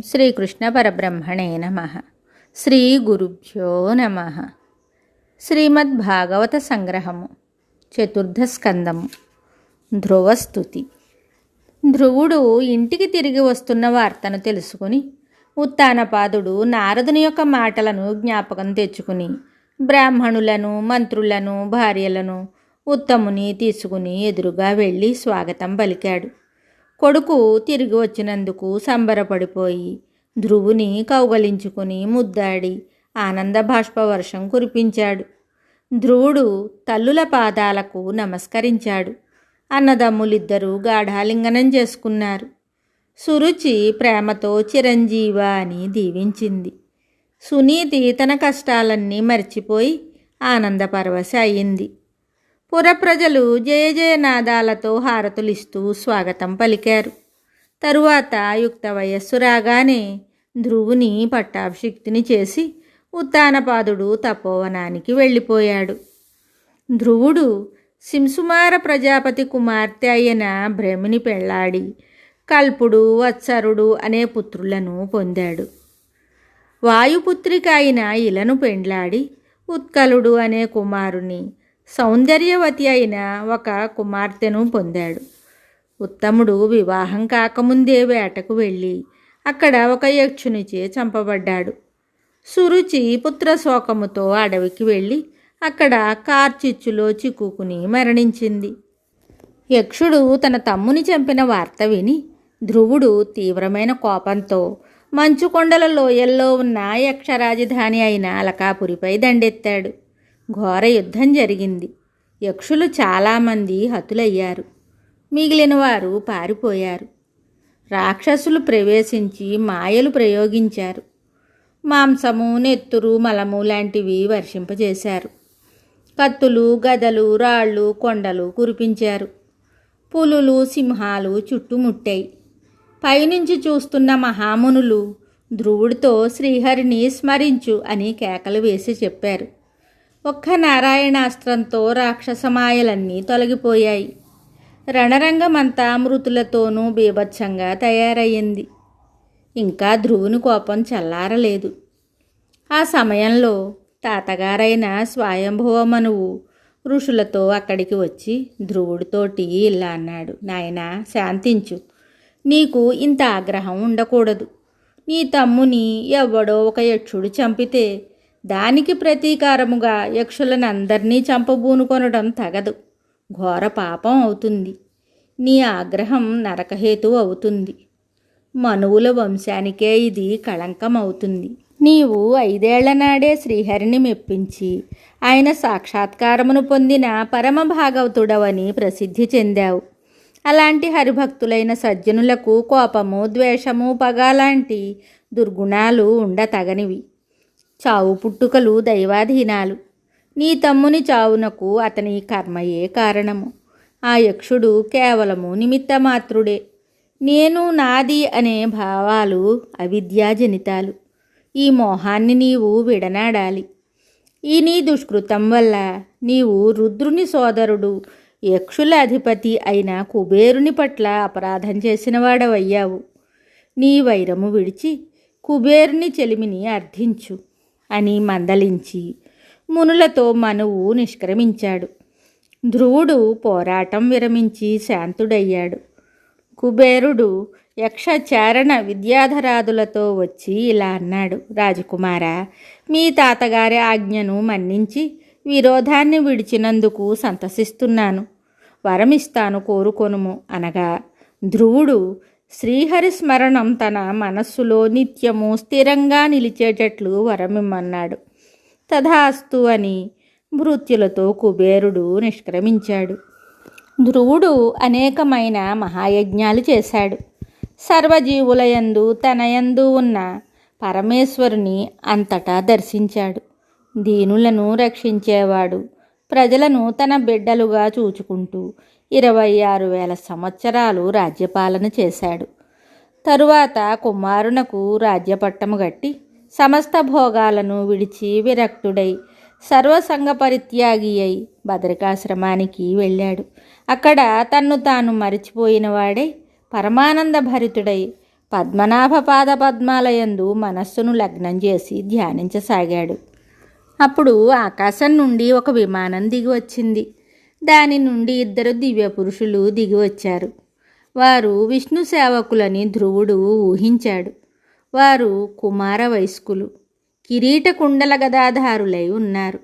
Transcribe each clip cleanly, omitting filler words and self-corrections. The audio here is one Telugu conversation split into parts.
శ్రీకృష్ణ పరబ్రహ్మణే నమః. శ్రీ గురుభ్యో నమః. శ్రీమద్భాగవత సంగ్రహము, చతుర్థ స్కందము. ధ్రువస్తుతి. ధ్రువుడు ఇంటికి తిరిగి వస్తున్న వార్తను తెలుసుకుని ఉత్తానపాదుడు నారదుని యొక్క మాటలను జ్ఞాపకం తెచ్చుకుని బ్రాహ్మణులను, మంత్రులను, భార్యలను, ఉత్తముని తీసుకుని ఎదురుగా వెళ్ళి స్వాగతం పలికాడు. కొడుకు తిరిగి వచ్చినందుకు సంబరపడిపోయి ధ్రువుని కౌగలించుకుని ముద్దాడి ఆనంద బాష్పవర్షం కురిపించాడు. ధ్రువుడు తల్లుల పాదాలకు నమస్కరించాడు. అన్నదమ్ములిద్దరూ గాఢాలింగనం చేసుకున్నారు. సురుచి ప్రేమతో చిరంజీవ అని దీవించింది. సునీతి తన కష్టాలన్నీ మర్చిపోయి ఆనందపరవశ అయింది. పురప్రజలు జయ జయనాదాలతో హారతులిస్తూ స్వాగతం పలికారు. తరువాత యుక్త వయస్సు రాగానే ధ్రువుని పట్టాభిషిక్తుని చేసి ఉత్తానపాదుడు తపోవనానికి వెళ్ళిపోయాడు. ధ్రువుడు శింసుమార ప్రజాపతి కుమార్తె అయిన భ్రమిని పెళ్లాడి కల్పుడు, వత్సరుడు అనే పుత్రులను పొందాడు. వాయుపుత్రిక అయిన ఇలను పెండ్లాడి ఉత్కలుడు అనే కుమారుని, సౌందర్యవతి అయిన ఒక కుమార్తెను పొందాడు. ఉత్తముడు వివాహం కాకముందే వేటకు వెళ్ళి అక్కడ ఒక యక్షునిచే చంపబడ్డాడు. సురుచి పుత్రశోకముతో అడవికి వెళ్ళి అక్కడ కార్చిచ్చులో చిక్కుకుని మరణించింది. యక్షుడు తన తమ్ముని చంపిన వార్త విని ధ్రువుడు తీవ్రమైన కోపంతో మంచుకొండల లోయల్లో ఉన్న యక్షరాజధాని అయిన అలకాపురిపై దండెత్తాడు. ఘోర యుద్ధం జరిగింది. యక్షులు చాలామంది హతులయ్యారు. మిగిలిన వారు పారిపోయారు. రాక్షసులు ప్రవేశించి మాయలు ప్రయోగించారు. మాంసము, నెత్తురు, మలము లాంటివి వర్షింపజేశారు. కత్తులు, గదలు, రాళ్ళు, కొండలు కురిపించారు. పులులు, సింహాలు చుట్టుముట్టాయి. పైనుంచి చూస్తున్న మహామునులు ధ్రువుడితో శ్రీహరిని స్మరించు అని కేకలు వేసి చెప్పారు. ఒక్క నారాయణాస్త్రంతో రాక్షసమాయలన్నీ తొలగిపోయాయి. రణరంగమంతా మృతులతోనూ బీభత్సంగా తయారయ్యింది. ఇంకా ధ్రువుని కోపం చల్లారలేదు. ఆ సమయంలో తాతగారైన స్వయంభువ మనువు ఋషులతో అక్కడికి వచ్చి ధ్రువుడితోటి ఇలా అన్నాడు: నాయనా, శాంతించు. నీకు ఇంత ఆగ్రహం ఉండకూడదు. నీ తమ్ముని ఎవడో ఒక యక్షుడు చంపితే దానికి ప్రతీకారముగా యక్షులనందరినీ చంపబూనుకొనడం తగదు. ఘోర పాపం అవుతుంది. నీ ఆగ్రహం నరకహేతు అవుతుంది. మనువుల వంశానికే ఇది కళంకం అవుతుంది. నీవు 5 ఏళ్ల నాడే శ్రీహరిని మెప్పించి ఆయన సాక్షాత్కారమును పొందిన పరమ భాగవతుడవని ప్రసిద్ధి చెందావు. అలాంటి హరిభక్తులైన సజ్జనులకు కోపము, ద్వేషము, పగ లాంటి దుర్గుణాలు ఉండతగనివి. చావు పుట్టుకలు దైవాధీనాలు. నీ తమ్ముని చావునకు అతని కర్మయే కారణము. ఆ యక్షుడు కేవలము నిమిత్తమాత్రుడే. నేను, నాది అనే భావాలు అవిద్యాజనితాలు. ఈ మోహాన్ని నీవు విడనాడాలి. ఈ నీ దుష్కృతం వల్ల నీవు రుద్రుని సోదరుడు, యక్షుల అధిపతి అయిన కుబేరుని పట్ల అపరాధం చేసిన వాడవయ్యావు. నీ వైరము విడిచి కుబేరుని చెలిమిని అర్థించు అని మందలించి మునులతో మనువు నిష్క్రమించాడు. ధ్రువుడు పోరాటం విరమించి శాంతుడయ్యాడు. కుబేరుడు యక్షచారణ విద్యాధరాదులతో వచ్చి ఇలా అన్నాడు: రాజకుమారా, మీ తాతగారి ఆజ్ఞను మన్నించి విరోధాన్ని విడిచినందుకు సంతసిస్తున్నాను. వరమిస్తాను, కోరుకొనుము అనగా ధ్రువుడు శ్రీహరి స్మరణం తన మనస్సులో నిత్యము స్థిరంగా నిలిచేటట్లు వరమిమ్మన్నాడు. తథాస్తు అని భృత్యులతో కుబేరుడు నిష్క్రమించాడు. ధ్రువుడు అనేకమైన మహాయజ్ఞాలు చేశాడు. సర్వజీవులయందు తనయందు ఉన్న పరమేశ్వరుని అంతటా దర్శించాడు. దీనులను రక్షించేవాడు. ప్రజలను తన బిడ్డలుగా చూచుకుంటూ 26,000 సంవత్సరాలు రాజ్యపాలన చేశాడు. తరువాత కుమారునకు రాజ్యపట్టము గట్టి సమస్త భోగాలను విడిచి విరక్తుడై సర్వసంగ పరిత్యాగి అయి బదరికాశ్రమానికి వెళ్ళాడు. అక్కడ తన్ను తాను మరిచిపోయిన వాడై పరమానంద భరితుడై పద్మనాభ పాద పద్మాలయందు మనస్సును లగ్నం చేసి ధ్యానించసాగాడు. అప్పుడు ఆకాశం నుండి ఒక విమానం దిగి వచ్చింది. దాని నుండి 2 దివ్య పురుషులు దిగి వచ్చారు. వారు విష్ణు సేవకులని ధ్రువుడు ఊహించాడు. వారు కుమార వయస్కులు, కిరీట కుండల గదాధారులై ఉన్నారు.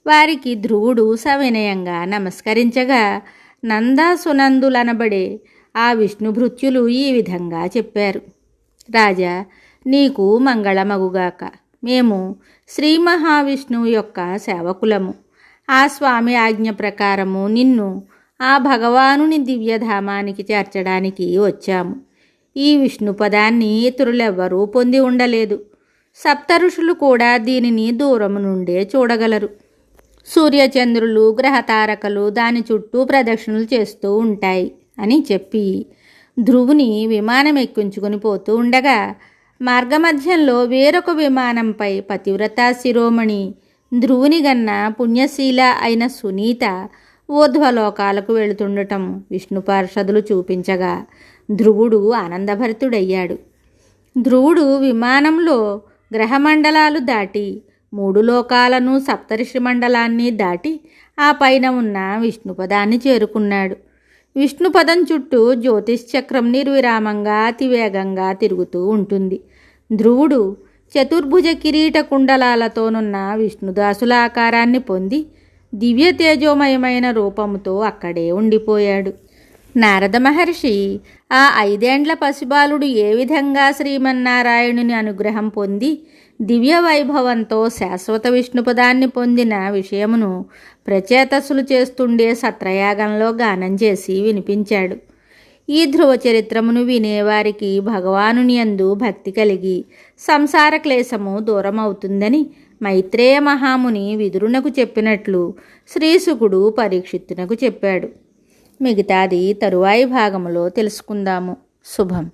వారికి ధ్రువుడు సవినయంగా నమస్కరించగా నందాసునందులనబడే ఆ విష్ణుభృత్యులు ఈ విధంగా చెప్పారు: రాజా, నీకు మంగళమగుగాక. మేము శ్రీ మహావిష్ణువు యొక్క సేవకులము. ఆ స్వామి ఆజ్ఞ ప్రకారము నిన్ను ఆ భగవానుని దివ్యధామానికి చేర్చడానికి వచ్చాము. ఈ విష్ణు పదాన్ని ఇతరులెవ్వరూ పొంది ఉండలేదు. సప్తఋషులు కూడా దీనిని దూరము నుండే చూడగలరు. సూర్యచంద్రులు, గ్రహతారకలు దాని చుట్టూ ప్రదక్షిణలు చేస్తూ ఉంటాయి అని చెప్పి ధ్రువుని విమానం ఎక్కించుకుని పోతూ ఉండగా మార్గమధ్యంలో వేరొక విమానంపై పతివ్రతా శిరోమణి ధ్రువుని గన్న పుణ్యశీల అయిన సునీత ఊర్ధ్వలోకాలకు వెళుతుండటం విష్ణు పార్షదులు చూపించగా ధ్రువుడు ఆనందభరితుడయ్యాడు. ధ్రువుడు విమానంలో గ్రహమండలాలు దాటి 3 లోకాలను, సప్తర్షి మండలాన్ని దాటి ఆ పైన ఉన్న విష్ణుపదాన్ని చేరుకున్నాడు. విష్ణుపదం చుట్టూ జ్యోతిశ్చక్రం నిర్విరామంగా అతివేగంగా తిరుగుతూ ఉంటుంది. ధ్రువుడు చతుర్భుజ కిరీట కుండలాలతోనున్న విష్ణుదాసుల ఆకారాన్ని పొంది దివ్య తేజోమయమైన రూపముతో అక్కడే ఉండిపోయాడు. నారద మహర్షి ఆ 5 ఏండ్ల పసిబాలుడు ఏ విధంగా శ్రీమన్నారాయణుని అనుగ్రహం పొంది దివ్య వైభవంతో శాశ్వత విష్ణుపదాన్ని పొందిన విషయమును ప్రచేతస్సులు చేస్తుండే సత్రయాగంలో గానం చేసి వినిపించాడు. ఈ ధ్రువ చరిత్రమును వినేవారికి భగవానుని యందు భక్తి కలిగి సంసార క్లేశము దూరమవుతుందని మైత్రేయ మహాముని విదురునకు చెప్పినట్లు శ్రీశుకుడు పరీక్షిత్తునకు చెప్పాడు. మిగతాది తరువాయి భాగములో తెలుసుకుందాము. శుభం.